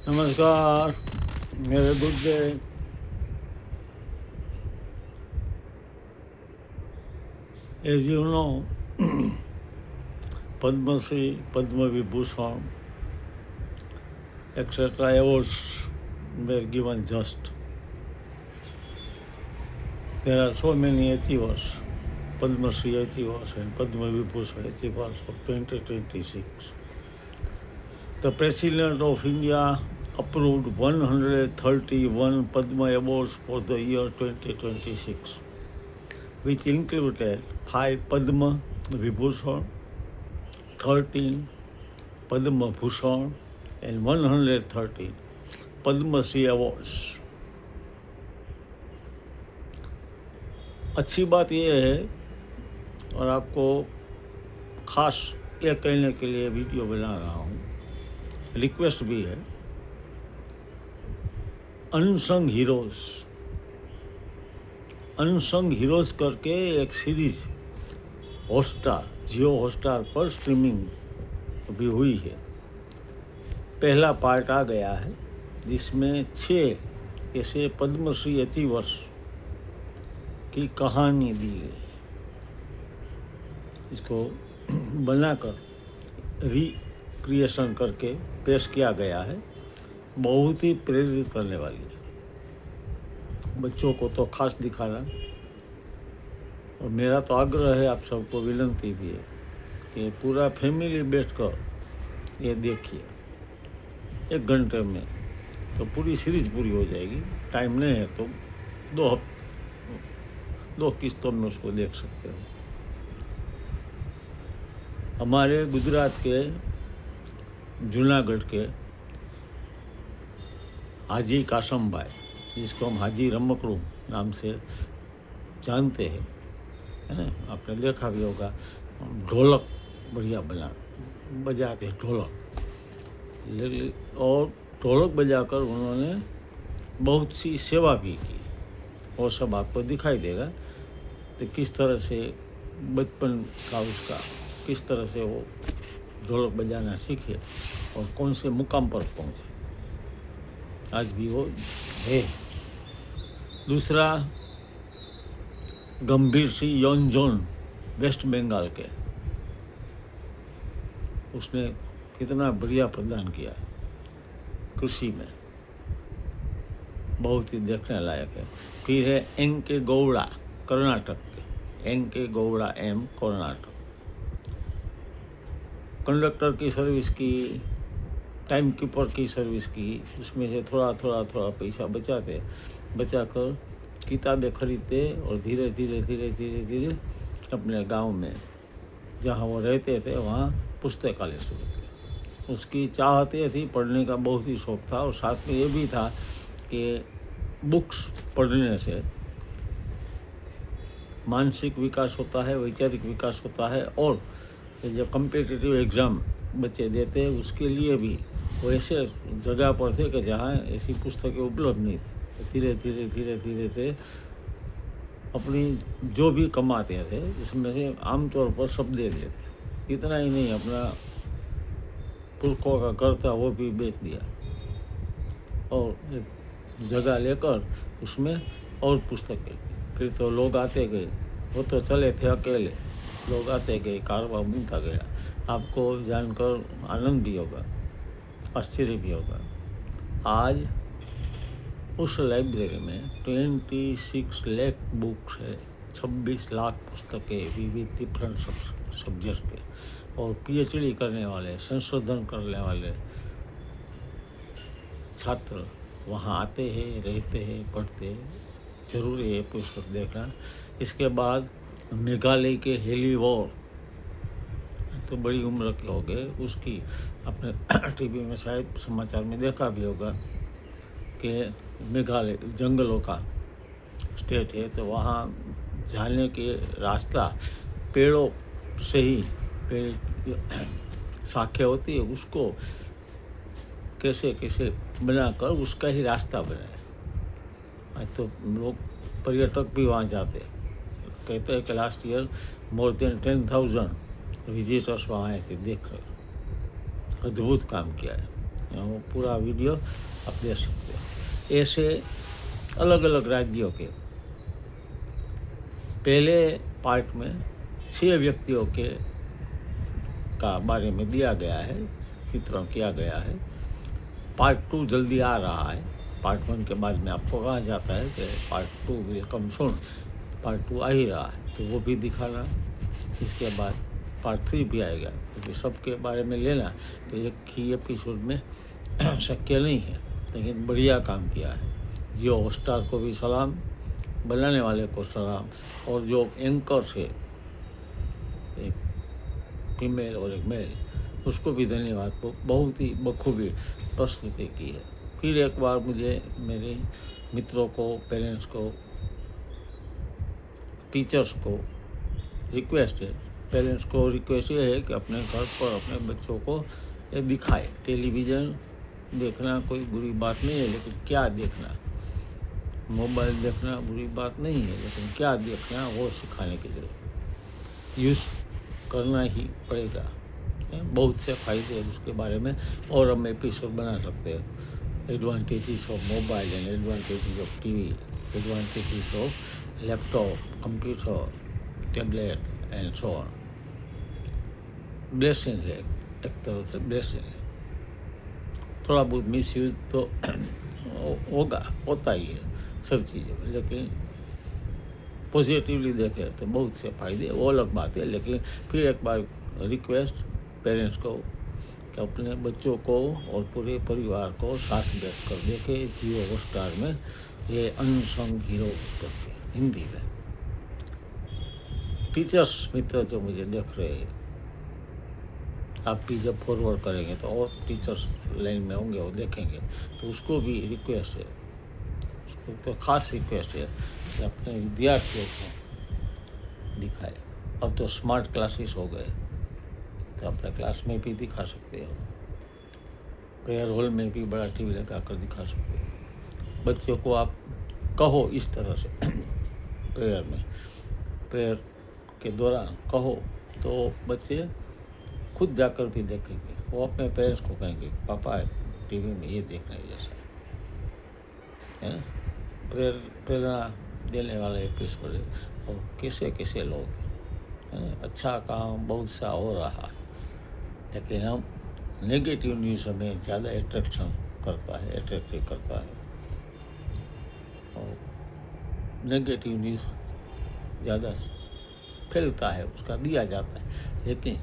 नमस्कार मेरे गुड्डे। As you know, Padmashri, Padma Vibhushan, etc. awards were given just. There are so many achievers, Padma Shri achievers and Padma Vibhushan achievers of 2026. The President of India approved 131 Padma Awards for the year 2026, which included 5 Padma Vibhushan, 13 Padma Bhushan and 113 Padma Shri Awards. अच्छी बात यह है, और आपको खास ये कहने के लिए वीडियो बना रहा हूँ, रिक्वेस्ट भी है, अनसंग हीरोज़ करके एक सीरीज हॉटस्टार, जियो हॉटस्टार पर स्ट्रीमिंग भी हुई है। पहला पार्ट आ गया है जिसमें 6 ऐसे पद्मश्री अचीवर्स की कहानी दी गई। इसको बनाकर रिक्रिएशन करके पेश किया गया है। बहुत ही प्रेरित करने वाली है। बच्चों को तो खास दिखाना, और मेरा तो आग्रह है, आप सबको विनती भी है कि पूरा फैमिली बैठकर ये देखिए। 1 घंटे में तो पूरी सीरीज पूरी हो जाएगी। टाइम नहीं है तो 2 किस्तों में उसको देख सकते हो। हमारे गुजरात के जूनागढ़ के हाजी कासम भाई, जिसको हम हाजी रमकड़ू नाम से जानते हैं, है ना, आपने देखा भी होगा। ढोलक बढ़िया बजाते ढोलक, और ढोलक बजाकर उन्होंने बहुत सी सेवा भी की। वो सब आपको दिखाई देगा तो किस तरह से बचपन का उसका, किस तरह से वो ढोलक बजाना सीखे और कौन से मुकाम पर पहुँचे। आज भी वो है। दूसरा, गंभीर सिंह योंजोन, वेस्ट बंगाल के, उसने कितना बढ़िया प्रदान किया कृषि में, बहुत ही देखने लायक है। फिर है एन.के. गौड़ा, कर्नाटक के, N K. Gowda M, Karnataka. Conductor की सर्विस की, टाइम कीपर की सर्विस की, उसमें से थोड़ा पैसा बचाकर किताबें खरीदते और धीरे धीरे अपने गांव में जहां वो रहते थे वहां पुस्तकालय शुरू किया। उसकी चाहत ये थी, पढ़ने का बहुत ही शौक़ था, और साथ में ये भी था कि बुक्स पढ़ने से मानसिक विकास होता है, वैचारिक विकास होता है, और जो कम्पिटिटिव एग्ज़ाम बच्चे देते हैं उसके लिए भी वो ऐसे जगह पर थे कि जहाँ ऐसी पुस्तकें उपलब्ध नहीं थी। धीरे धीरे अपनी जो भी कमाते थे उसमें से आमतौर पर सब दे देते। इतना ही नहीं, अपना पुरखों का घर था वो भी बेच दिया, और एक जगह लेकर उसमें और पुस्तकें। फिर तो लोग आते गए, वो तो चले थे अकेले, लोग आते गए, कारवां बनता गया। आपको जानकर आनंद भी होगा, आश्चर्य भी होगा। आज उस लाइब्रेरी में 26 लाख बुक्स है, 26 लाख पुस्तकें, विविध डिफरेंट सब्जेक्ट के, और पीएचडी करने वाले, संशोधन करने वाले छात्र वहाँ आते हैं, रहते हैं, पढ़ते हैं। जरूरी है पुस्तक देखना। इसके बाद मेघालय के हेलीवॉर, तो बड़ी उम्र के हो गए, उसकी आपने टीवी में शायद समाचार में देखा भी होगा कि मेघालय जंगलों का स्टेट है, तो वहाँ जाने के रास्ता पेड़ों से ही, पेड़ शाखें होती है, उसको कैसे बनाकर उसका ही रास्ता बनाए। तो लोग, पर्यटक भी वहाँ जाते हैं। कहते हैं कि last year more than 10,000 visitors वहाँ आए थे, देख कर। अद्भुत काम किया है। वो पूरा वीडियो आप देख सकते हो। ऐसे अलग अलग राज्यों के पहले पार्ट में 6 व्यक्तियों के का बारे में दिया गया है, चित्रण किया गया है। पार्ट 2 जल्दी आ रहा है। पार्ट 1 के बाद में आपको कहा जाता है कि part 2 will come soon, part 2 आ ही रहा है, तो वो भी दिखाना। इसके बाद पार्ट 3 भी आएगा, क्योंकि सबके बारे में लेना तो एक ही एपिसोड में शक्य नहीं है, लेकिन बढ़िया काम किया है। जियो हॉटस्टार को भी सलाम, बनाने वाले को सलाम, और जो एंकर्स है, एक फीमेल और एक मेल, उसको भी धन्यवाद। को बहुत ही बखूबी प्रस्तुति की है। फिर एक बार मुझे मेरे मित्रों को, पेरेंट्स को, टीचर्स को रिक्वेस्ट है, पेरेंट्स को रिक्वेस्ट ये है कि अपने घर पर अपने बच्चों को ये दिखाए। टेलीविज़न देखना कोई बुरी बात नहीं है, लेकिन क्या देखना, मोबाइल देखना बुरी बात नहीं है, लेकिन क्या देखना वो सिखाने की जरूरत, यूज़ करना ही पड़ेगा। बहुत से फ़ायदे हैं उसके बारे में, और हम एपिसोड बना सकते हैं। Advantages of mobile and advantages of TV, advantages of laptop, computer, tablet and so on. Blessing है, एक तरह से ब्लेसिंग है। थोड़ा बहुत मिसयूज तो होता ही है सब चीज़ों में, लेकिन पॉजिटिवली देखें तो बहुत से फ़ायदे, वो अलग बात है। लेकिन फिर एक बार रिक्वेस्ट पेरेंट्स को कि अपने बच्चों को और पूरे परिवार को साथ बैठ कर देखें जियो हॉटस्टार में, ये अनसंग हीरोज करके हिंदी में। टीचर्स मित्र जो मुझे देख रहे हैं, आप भी जब फॉरवर्ड करेंगे तो और टीचर्स लाइन में होंगे, वो देखेंगे, तो उसको भी रिक्वेस्ट है, उसको तो खास रिक्वेस्ट है कि अपने विद्यार्थियों को दिखाए। अब तो स्मार्ट क्लासेस हो गए, तो अपने क्लास में भी दिखा सकते हो, प्रेयर हॉल में भी बड़ा टीवी लगा कर दिखा सकते हो। बच्चों को आप कहो इस तरह से प्रेयर के दौरान कहो, तो बच्चे खुद जाकर भी देखेंगे। वो अपने पेरेंट्स को कहेंगे, पापा टीवी में ये देखने जैसा है ना। प्रेरणा देने वाला एपिसोड है, और कैसे कैसे लोग है ना। अच्छा काम बहुत सा हो रहा, लेकिन हम नेगेटिव न्यूज़ हमें ज़्यादा अट्रैक्टिव करता है, और नेगेटिव न्यूज़ ज़्यादा फैलता है, उसका दिया जाता है। लेकिन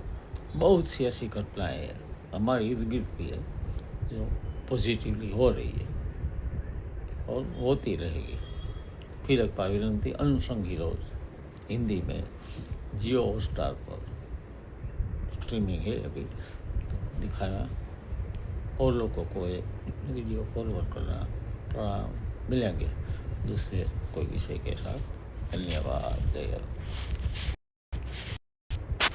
बहुत सी ऐसी घटनाएं हैं हमारे इर्द गिर्द भी है जो पॉजिटिवली हो रही है और होती रहेगी। फिर एक बार विनंती, अनसंग हीरोज हिंदी में जियो हॉटस्टार पर स्ट्रीमिंग है अभी, तो दिखाना और लोगों को ये वीडियो फॉरवर्ड करना। थोड़ा मिलेंगे दूसरे कोई विषय के साथ। धन्यवाद। जय हिंद।